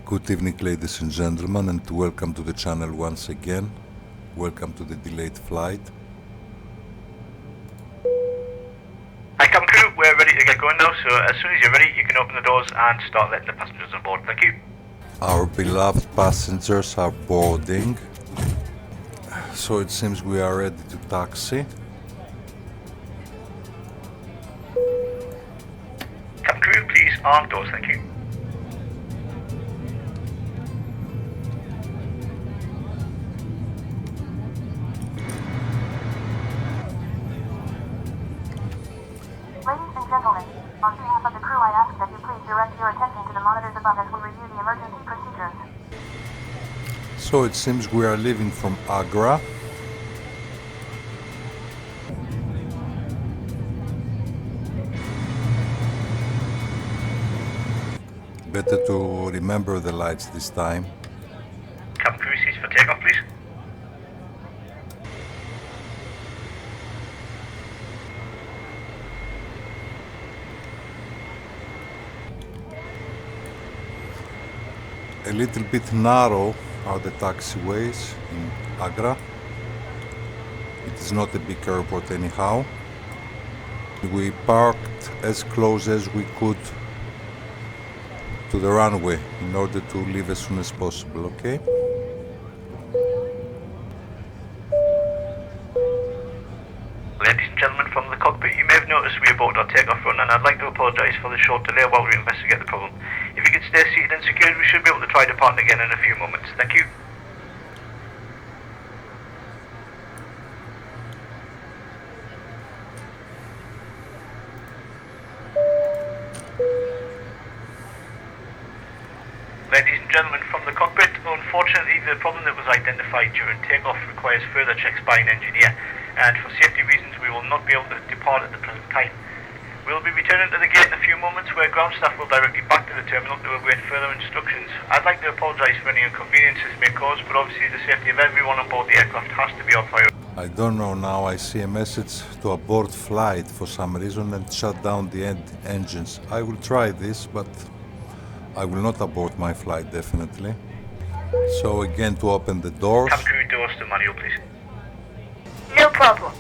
Good evening, ladies and gentlemen, and welcome to the channel once again. Welcome to the delayed flight. Hi, cabin crew, we're ready to get going now, so as soon as you're ready, you can open the doors and start letting the passengers on board. Thank you. Our beloved passengers are boarding, so it seems we are ready to taxi. Cabin crew, please arm doors, thank you. Ladies and gentlemen, on behalf of the crew I ask that you please direct your attention to the monitors above as we review the emergency procedures. So it seems we are leaving from Agra. Better to remember the lights this time. Cabin crew, seats for takeoff, please. A little bit narrow are the taxiways in Agra. It is not a big airport anyhow. We parked as close as we could to the runway in order to leave as soon as possible, okay? Ladies and gentlemen from the cockpit, you may have noticed we aborted our takeoff run, and I'd like to apologise for the short delay while we investigate the problem. If you could stay seated and secured, we should be able to try departing again in a few moments. Thank you. Ladies and gentlemen from the cockpit, unfortunately the problem that was identified during takeoff requires further checks by an engineer, and for safety reasons we will not be able to depart at the present time. We will be returning to the gate in a few moments where ground staff will direct you back to the terminal to await further instructions. I'd like to apologise for any inconveniences it may cause, but obviously the safety of everyone on board the aircraft has to be our priority. I don't know now, I see a message to abort flight for some reason and shut down the engines. I will try this, but I will not abort my flight definitely. So again, to open the doors. Cabin crew doors to manual, please. No problem.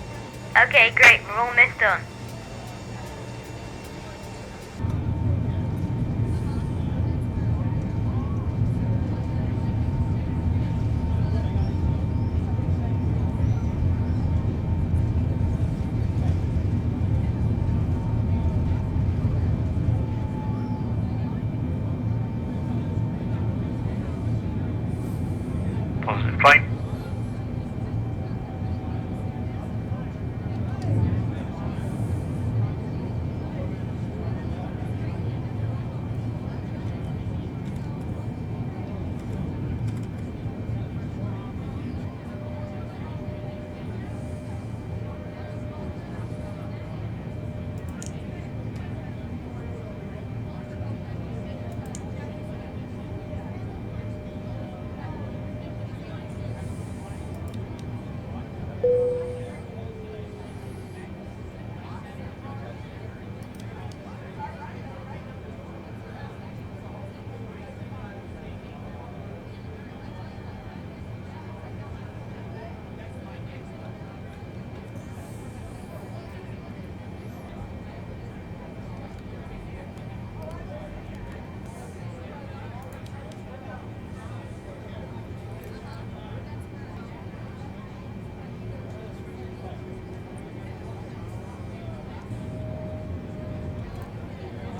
Okay, great. We're almost done. Positive flight.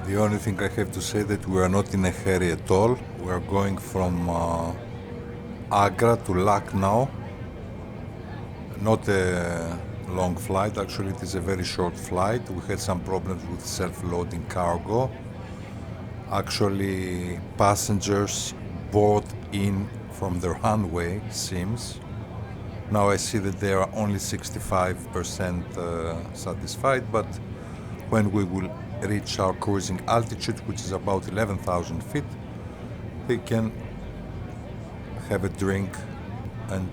The only thing I have to say that we are not in a hurry at all. We are going from Agra to Lucknow. Not a long flight, actually it is a very short flight. We had some problems with self-loading cargo. Actually, passengers board in from the runway, seems. Now I see that they are only 65% satisfied, but when we will reach our cruising altitude, which is about 11,000 feet, they can have a drink and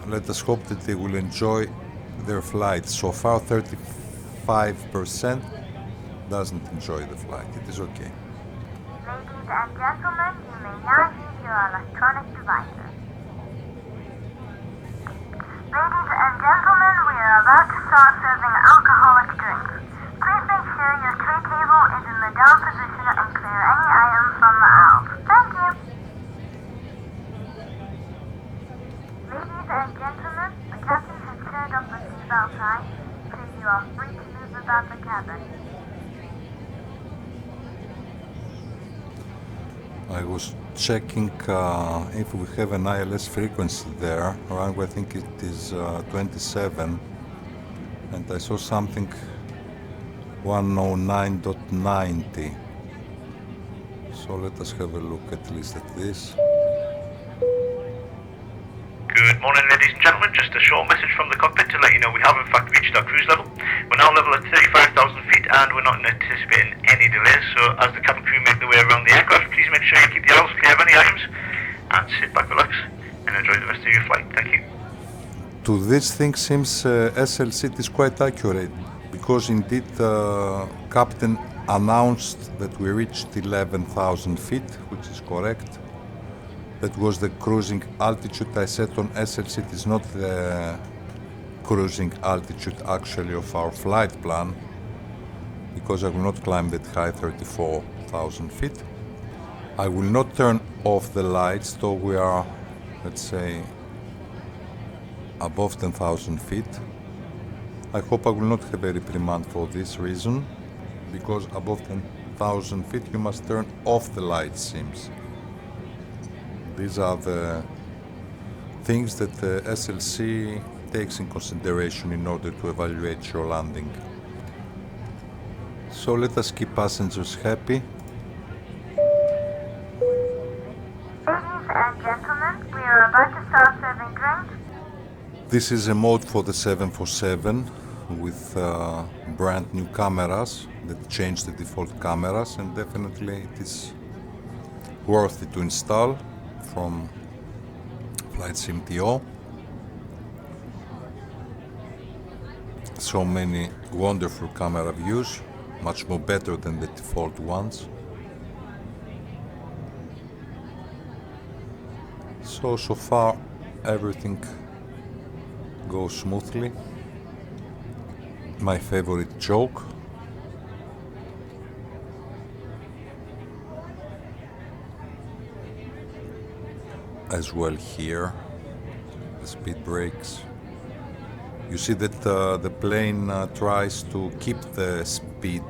let us hope that they will enjoy their flight. So far 35% doesn't enjoy the flight. It is okay. Ladies and gentlemen, you may now use your electronic devices. Ladies and gentlemen, we are about to start serving alcoholic drinks. Please make sure your tray table is in the down position and clear any items from the aisle. Thank you. Ladies and gentlemen, the captain has turned off the seatbelt sign, so you are free to move about the cabin. I was checking if we have an ILS frequency there. Runway, I think it is 27, and I saw something 109.90. So let us have a look at least at this. Good morning, ladies and gentlemen. Just a short message from the cockpit to let you know we have in fact reached our cruise level. We're now level at 35,000 feet and we're not anticipating any delays. So as the cabin crew make their way around the aircraft, please make sure you keep the aisles clear of any items and sit back, relax and enjoy the rest of your flight. Thank you. To this thing seems SLC is quite accurate, because indeed captain announced that we reached 11,000 feet, which is correct. That was the cruising altitude. I said on SLC it is not the cruising altitude actually of our flight plan, because I will not climb that high, 34,000 feet. I will not turn off the lights though we are, let's say, above 10,000 feet. I hope I will not have a reprimand for this reason, because above 10,000 feet you must turn off the lights, seems. These are the things that the SLC takes in consideration in order to evaluate your landing. So let us keep passengers happy. Ladies and gentlemen, we are about to start serving drinks. This is a mode for the 747 with brand new cameras that change the default cameras, and definitely it is worth it to install from Flight SimTO. So many wonderful camera views, much more better than the default ones. So far everything goes smoothly. My favorite joke. As well here, the speed brakes. You see that the plane tries to keep the speed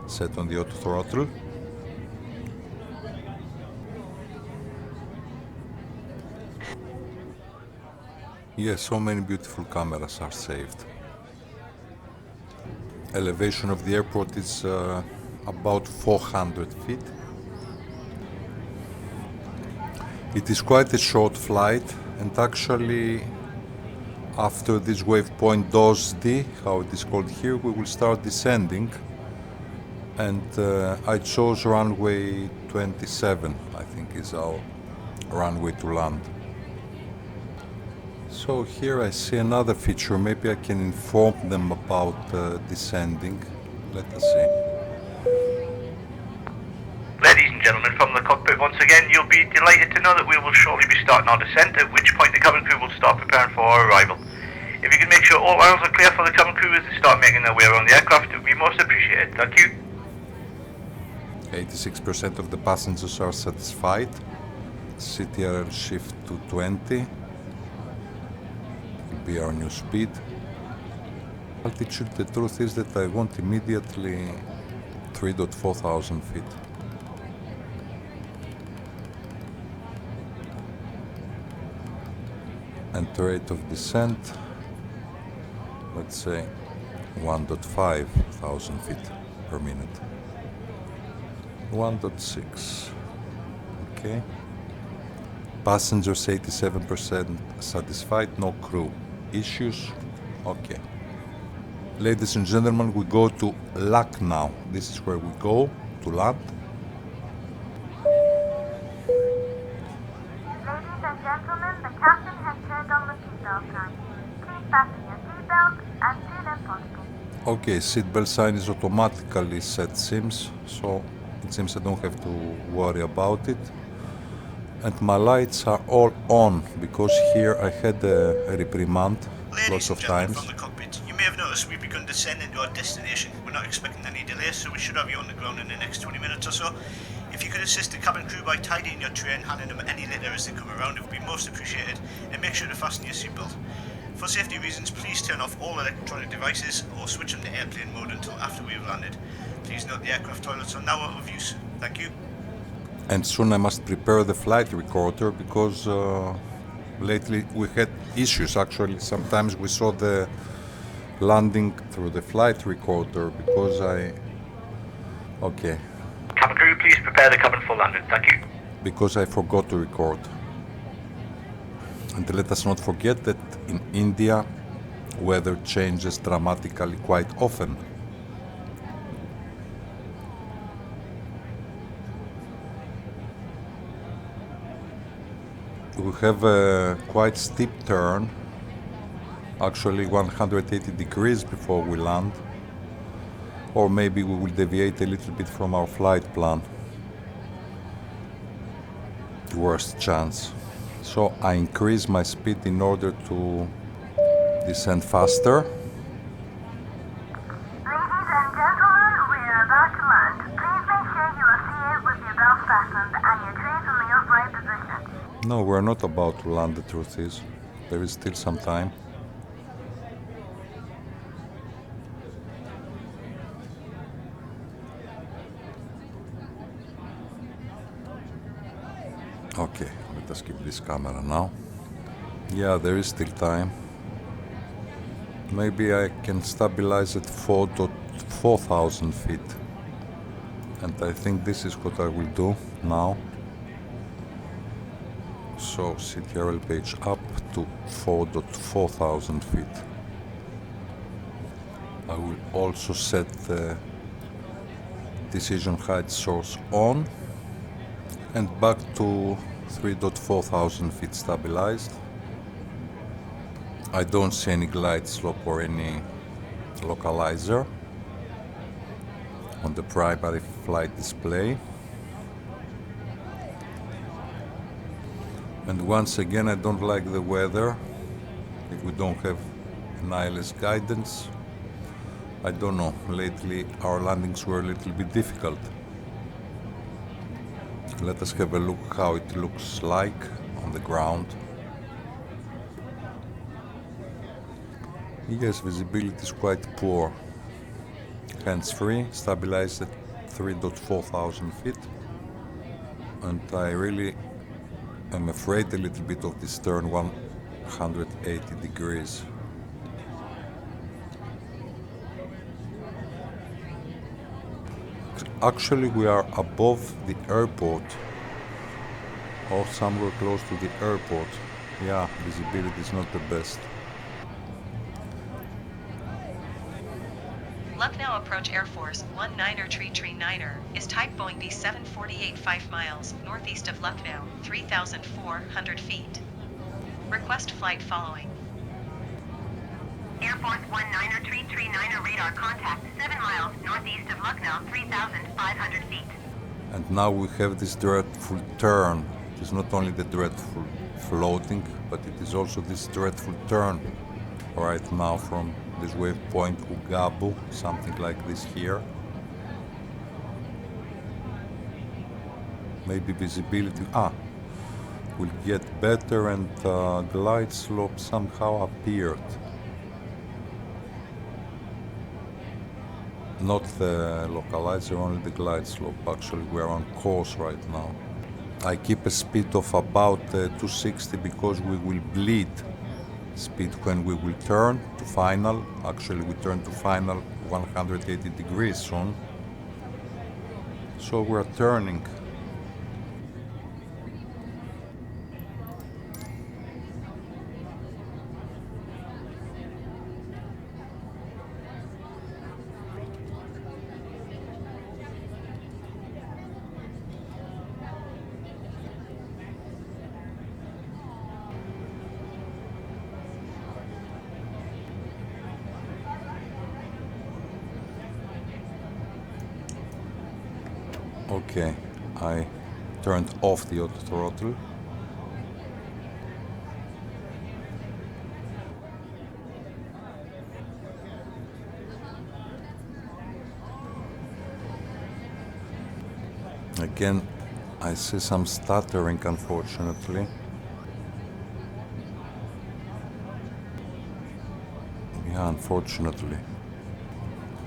set on the auto throttle. Yes, so many beautiful cameras are saved. Elevation of the airport is about 400 feet. It is quite a short flight, and actually after this waypoint DOSD, how it is called here, we will start descending, and I chose runway 27, I think is our runway to land. So here I see another feature, maybe I can inform them about descending. Let us see. Ladies and gentlemen, from the cockpit once again, you'll be delighted to know that we will shortly be starting our descent, at which point the cabin crew will start preparing for our arrival. If you can make sure all aisles are clear for the cabin crew as they start making their way around the aircraft, it would be most appreciated. Thank you. 86% of the passengers are satisfied. CTRL shift to 20 will be our new speed. Altitude, the truth is that I want immediately 3,400 feet. And the rate of descent, let's say 1,500 feet per minute. 1.6. Okay. Passengers 87% satisfied, no crew issues. Okay. Ladies and gentlemen, we go to Lucknow. This is where we go to land. Ladies and gentlemen, the captain has turned on the seatbelt sign. Please fasten your seatbelt as soon as possible. Okay, seatbelt sign is automatically set, seems, so It seems I don't have to worry about it. And my lights are all on because here I had a reprimand lots of times. From the cockpit, you may have noticed we've begun descending to our destination. We're not expecting any delays, so we should have you on the ground in the next 20 minutes or so. If you could assist the cabin crew by tidying your tray and handing them any litter as they come around, it would be most appreciated, and make sure to fasten your seatbelt. For safety reasons, please turn off all electronic devices or switch them to airplane mode until after we have landed. Please note the aircraft toilets are now out of use. Thank you. And soon I must prepare the flight recorder because lately we had issues. Actually, sometimes we saw the landing through the flight recorder because okay, Cabin crew, please prepare the cabin for landing. Thank you. because I forgot to record. And let us not forget that in India, weather changes dramatically quite often. We have a quite steep turn, actually 180 degrees before we land, or maybe we will deviate a little bit from our flight plan. Worst chance. So I increase my speed in order to descend faster. Ladies and gentlemen, we are about to land. Please make sure you are seated with your belt fastened and your trays in the upright position. No, we're not about to land, the truth is. There is still some time. Okay, let us keep this camera now. Yeah, there is still time. Maybe I can stabilize at 4,000 feet. And I think this is what I will do now. So CTRL page up to 4,000 feet. I will also set the decision height source on and back to 3,400 feet stabilized. I don't see any glide slope or any localizer on the primary flight display. And once again, I don't like the weather. If we don't have an ILS guidance, I don't know. Lately, our landings were a little bit difficult. Let us have a look how it looks like on the ground. Yes, visibility is quite poor. Hands-free, stabilized at 3,400 feet. And I really am afraid a little bit of this turn 180 degrees. Actually, we are above the airport or somewhere close to the airport. Yeah, visibility is not the best. Lucknow Approach Air Force 19er is type Boeing B748 5 miles northeast of Lucknow, 3,400 feet. Request flight following. Air Force 19er radar contact 7 miles northeast of Lucknow, 3,500 feet. And now we have this dreadful turn. It is not only the dreadful floating, but it is also this dreadful turn right now from this waypoint Ugabu, something like this here. Maybe visibility will get better, and glide slope somehow appeared. Not the localizer, only the glide slope. Actually, we are on course right now. I keep a speed of about 260 because we will bleed speed when we will turn to final. Actually, we turn to final 180 degrees soon. So we're turning. Okay, I turned off the auto throttle. Again, I see some stuttering, unfortunately. Yeah, unfortunately.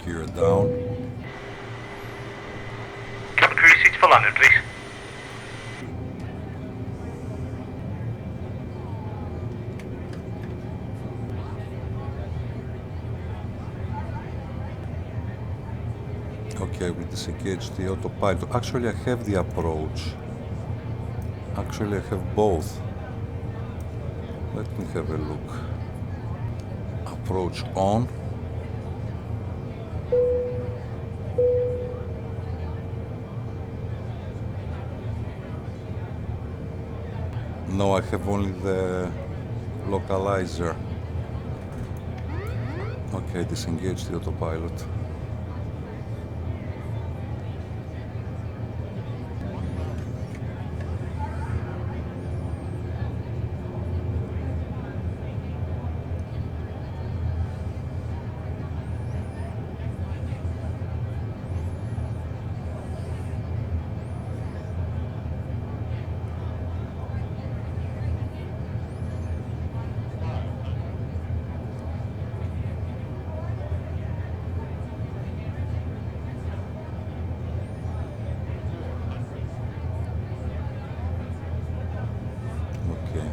Gear down. Cabin crew, seats for landing, please. Okay, we disengage the autopilot. Actually, I have the approach. Actually, I have both. Let me have a look. Approach on. No, I have only the localizer. Okay, disengage the autopilot. Okay.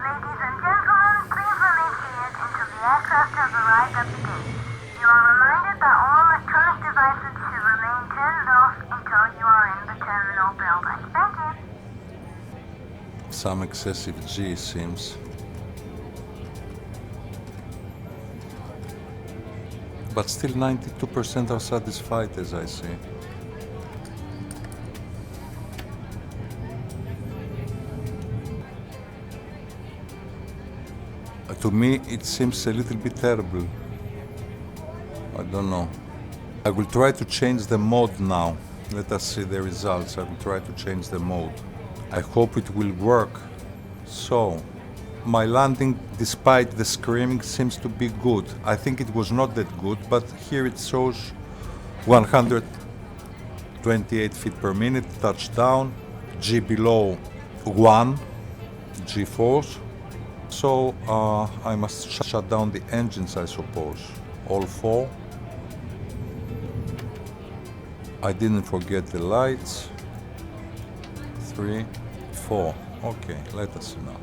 Ladies and gentlemen, please remain seated until the aircraft has arrived at the gate. You are reminded that all electronic devices should remain turned off until you are in the terminal building. Thank you. Some excessive G seems. But still 92% are satisfied, as I see. To me, it seems a little bit terrible. I don't know. I will try to change the mode now. Let us see the results. I will try to change the mode. I hope it will work. So, my landing, despite the screaming, seems to be good. I think it was not that good, but here it shows 128 feet per minute, touchdown, G below 1, G force. So I must shut down the engines, I suppose. All 4. I didn't forget the lights. 3, 4. Okay, let us see now.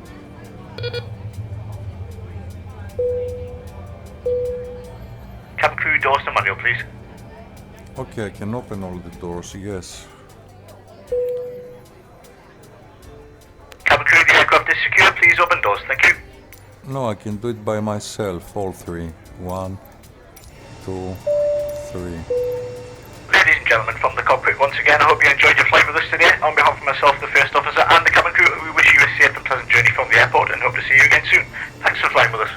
Cabin crew, doors to manual, please. Okay, I can open all the doors, yes. Cabin crew, the aircraft is secure. Please open doors. Thank you. No, I can do it by myself, all 3. 1, 2, 3. Ladies and gentlemen from the cockpit, once again, I hope you enjoyed your flight with us today. On behalf of myself, the first officer, and the cabin crew, we wish you a safe and pleasant journey from the airport and hope to see you again soon. Thanks for flying with us.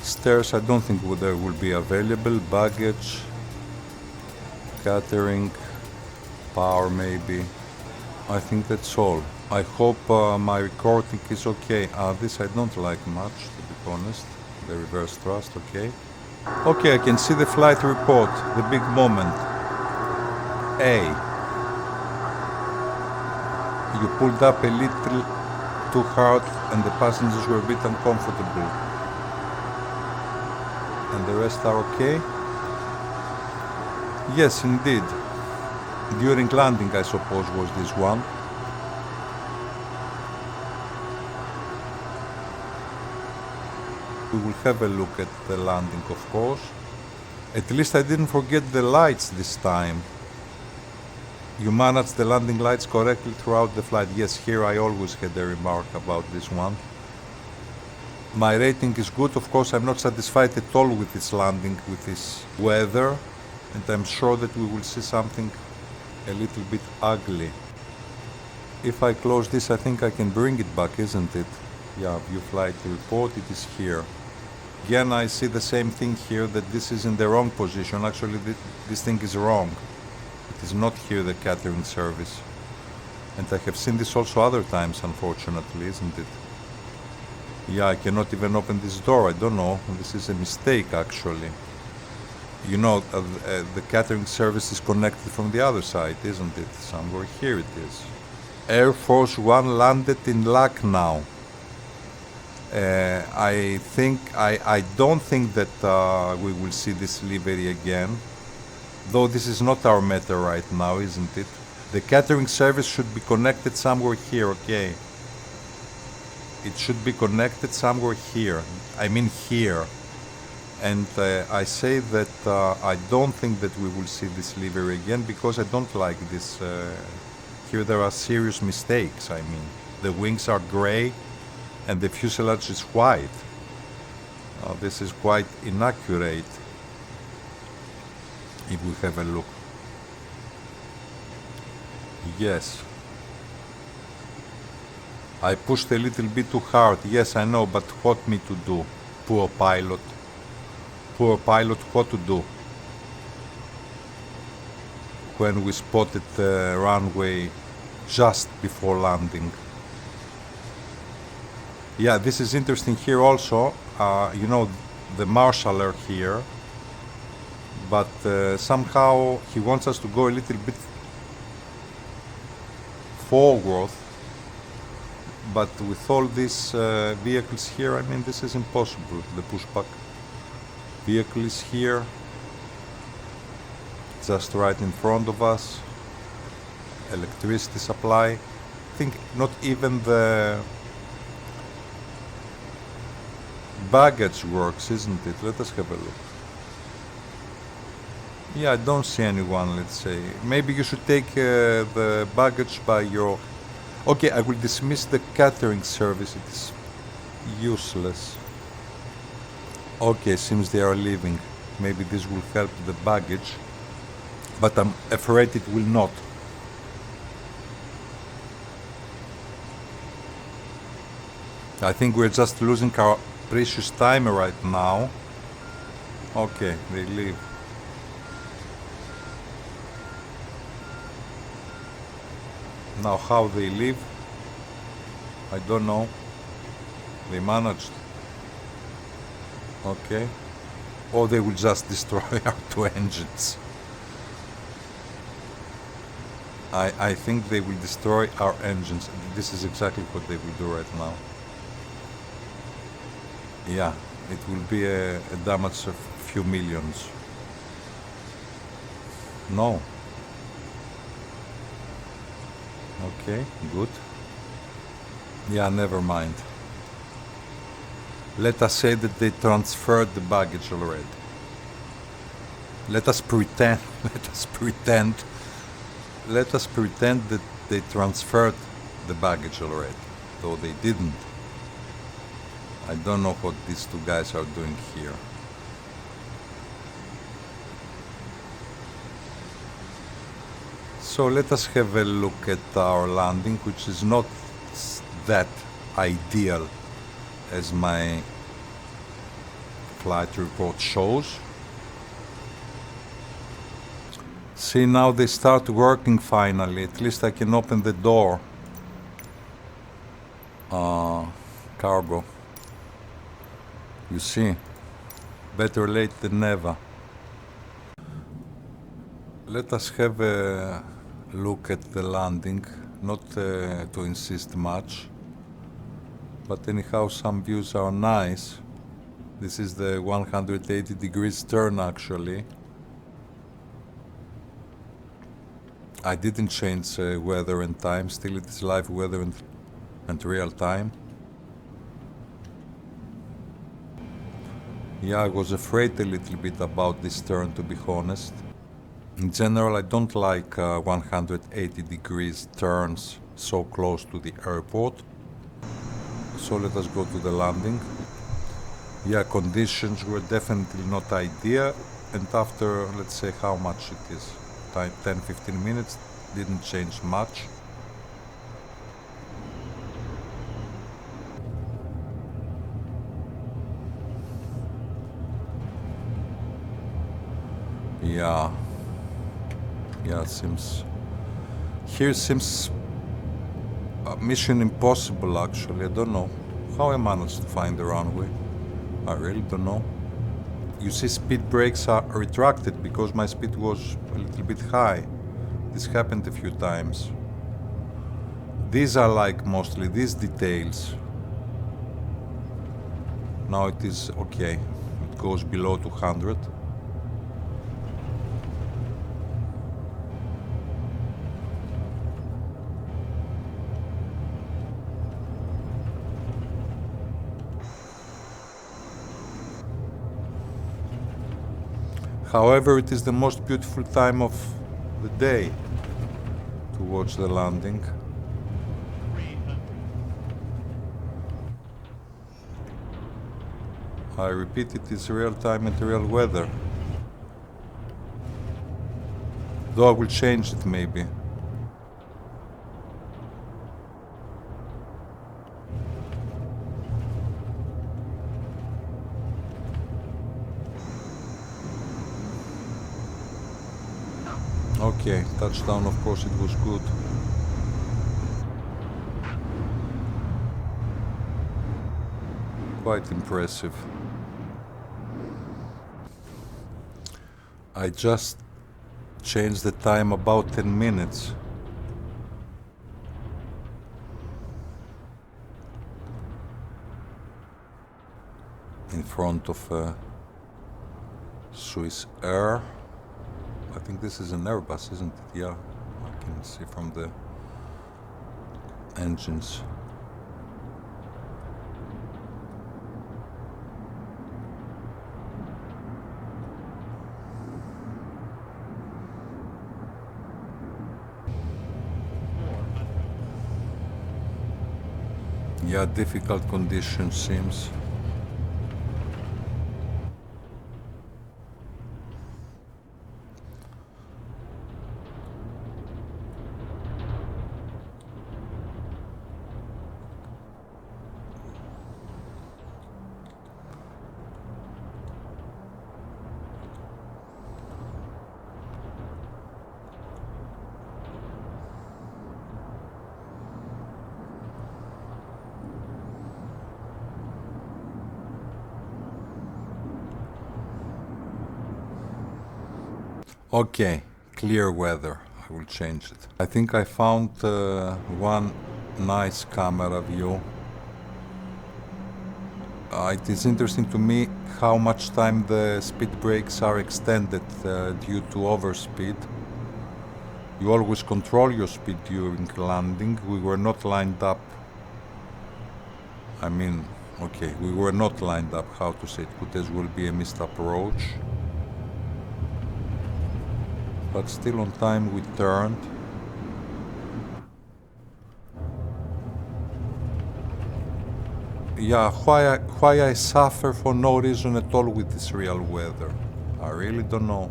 Stairs, I don't think there will be available. Baggage, catering, power maybe. I think that's all. I hope my recording is okay. This I don't like much, to be honest. The reverse thrust, okay. Okay, I can see the flight report, the big moment. A. you pulled up a little too hard and the passengers were a bit uncomfortable. And the rest are okay? Yes, indeed. During landing, I suppose, was this one. We will have a look at the landing, of course. At least I didn't forget the lights this time. You managed the landing lights correctly throughout the flight. Yes, here I always had a remark about this one. My rating is good. Of course, I'm not satisfied at all with this landing, with this weather, and I'm sure that we will see something a little bit ugly. If I close this, I think I can bring it back, isn't it? Yeah, view flight report, it is here. Again, I see the same thing here, that this is in the wrong position. Actually, this thing is wrong. It is not here, the catering service. And I have seen this also other times, unfortunately, isn't it? Yeah, I cannot even open this door. I don't know. This is a mistake, actually. You know, the catering service is connected from the other side, isn't it? Somewhere here it is. Air Force One landed in Lucknow. I don't think that we will see this livery again. Though this is not our matter right now, isn't it? The catering service should be connected somewhere here, okay? It should be connected somewhere here. I mean here. And I say that I don't think that we will see this livery again because I don't like this. Here there are serious mistakes, I mean. The wings are gray and the fuselage is white. This is quite inaccurate. If we have a look. Yes. I pushed a little bit too hard. Yes, I know, but what me to do? Poor pilot. Poor pilot, what to do? When we spotted the runway just before landing. Yeah, this is interesting here also. You know, the marshaller here. But somehow he wants us to go a little bit forward. But with all these vehicles here, I mean, this is impossible. The pushback vehicle is here, just right in front of us. Electricity supply. I think not even the baggage works, isn't it? Let us have a look. Yeah, I don't see anyone, let's say. Maybe you should take the baggage by your... Okay, I will dismiss the catering service. It is useless. Okay, seems they are leaving. Maybe this will help the baggage. But I'm afraid it will not. I think we're just losing our precious time right now. Okay, they leave. Now how they leave, I don't know. They managed. Okay. Or they will just destroy our two engines. I think they will destroy our engines. This is exactly what they will do right now. Yeah, it will be a damage of a few millions. No. Okay, good. Yeah, never mind. Let us say that they transferred the baggage already. Let us pretend that they transferred the baggage already, though they didn't. I don't know what these two guys are doing here. So let us have a look at our landing, which is not that ideal as my flight report shows. See, now they start working finally. At least I can open the door. Cargo. You see, better late than never. Let us have a look at the landing. not to insist much. But anyhow, some views are nice. This is the 180 degrees turn actually. I didn't change weather and time, still it is live weather and real time. Yeah, I was afraid a little bit about this turn, to be honest. In general, I don't like 180 degrees turns so close to the airport. So let us go to the landing. Yeah, conditions were definitely not ideal, and after, let's say, how much it is, 10-15 minutes, didn't change much. Yeah, it seems, here seems mission impossible actually. I don't know how I managed to find the runway. I really don't know. You see, speed brakes are retracted because my speed was a little bit high. This happened a few times. These are like mostly these details. Now it is okay. It goes below 200. However, it is the most beautiful time of the day to watch the landing. I repeat, it is real time and real weather. Though I will change it maybe. Okay, touchdown, of course it was good. Quite impressive. I just changed the time about 10 minutes. In front of Swiss Air. I think this is an Airbus, isn't it? Yeah, I can see from the engines. Yeah, difficult conditions seems. Okay, clear weather. I will change it. I think I found one nice camera view. It is interesting to me how much time the speed brakes are extended due to overspeed. You always control your speed during landing. We were not lined up. I mean, okay, we were not lined up, how to say it, could as well be a missed approach. But still on time we turned. Yeah, why I suffer for no reason at all with this real weather. I really don't know.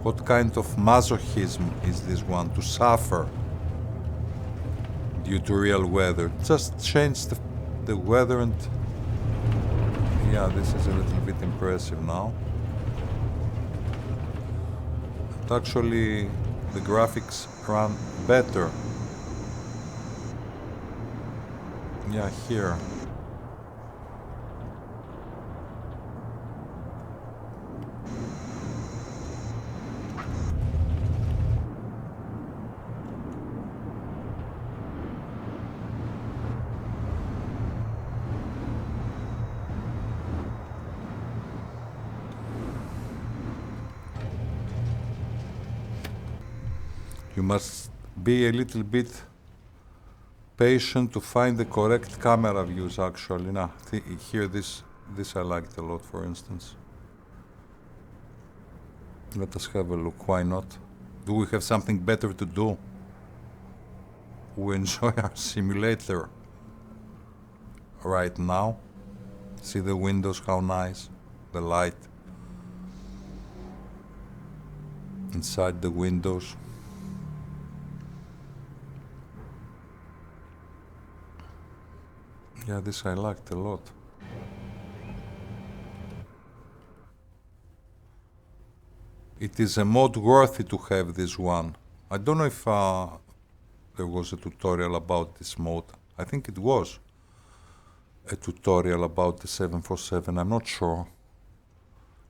What kind of masochism is this one, to suffer due to real weather? Just change the weather and... Yeah, this is a little bit impressive now. Actually, the graphics run better. Yeah, here. You must be a little bit patient to find the correct camera views actually. Now, here this I liked a lot, for instance. Let us have a look, why not? Do we have something better to do? We enjoy our simulator right now. See the windows, how nice, the light inside the windows. Yeah, this I liked a lot. It is a mod worthy to have this one. I don't know if there was a tutorial about this mode. I think it was a tutorial about the 747. I'm not sure.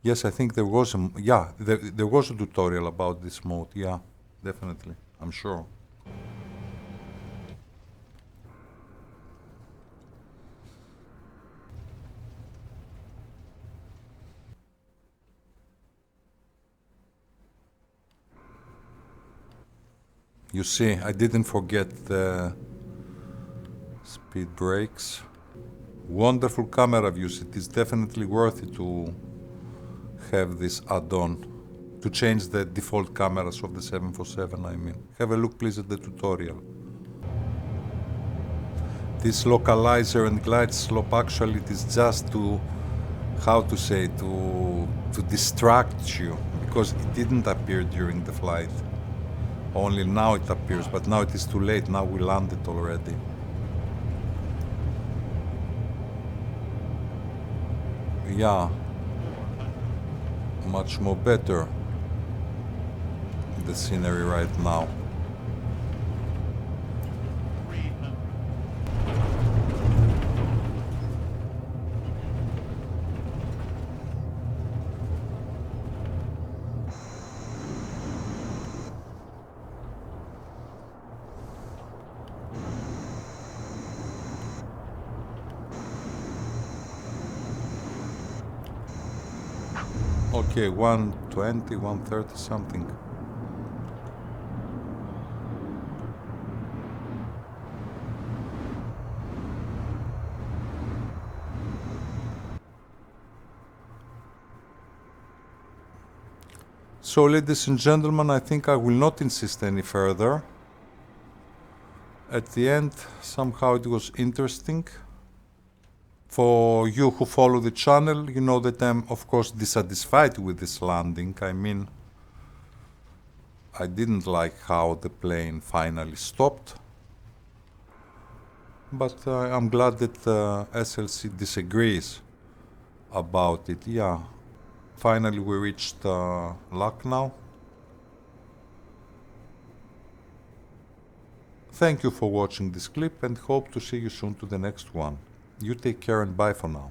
Yes, I think there was a, yeah, there was a tutorial about this mode. Yeah, definitely, I'm sure. You see, I didn't forget the speed brakes. Wonderful camera views. It is definitely worth it to have this add-on, to change the default cameras of the 747, I mean. Have a look please at the tutorial. This localizer and glide slope, actually it is just to, how to say, to distract you, because it didn't appear during the flight. Only now it appears, but now it is too late, now we landed already. Yeah, much more better, the scenery right now. Okay, 120, 130 something. So, ladies and gentlemen, I think I will not insist any further. At the end, somehow it was interesting. For you who follow the channel, you know that I'm, of course, dissatisfied with this landing. I mean, I didn't like how the plane finally stopped. But I'm glad that SLC disagrees about it. Yeah, finally we reached Lucknow. Thank you for watching this clip and hope to see you soon to the next one. You take care and bye for now.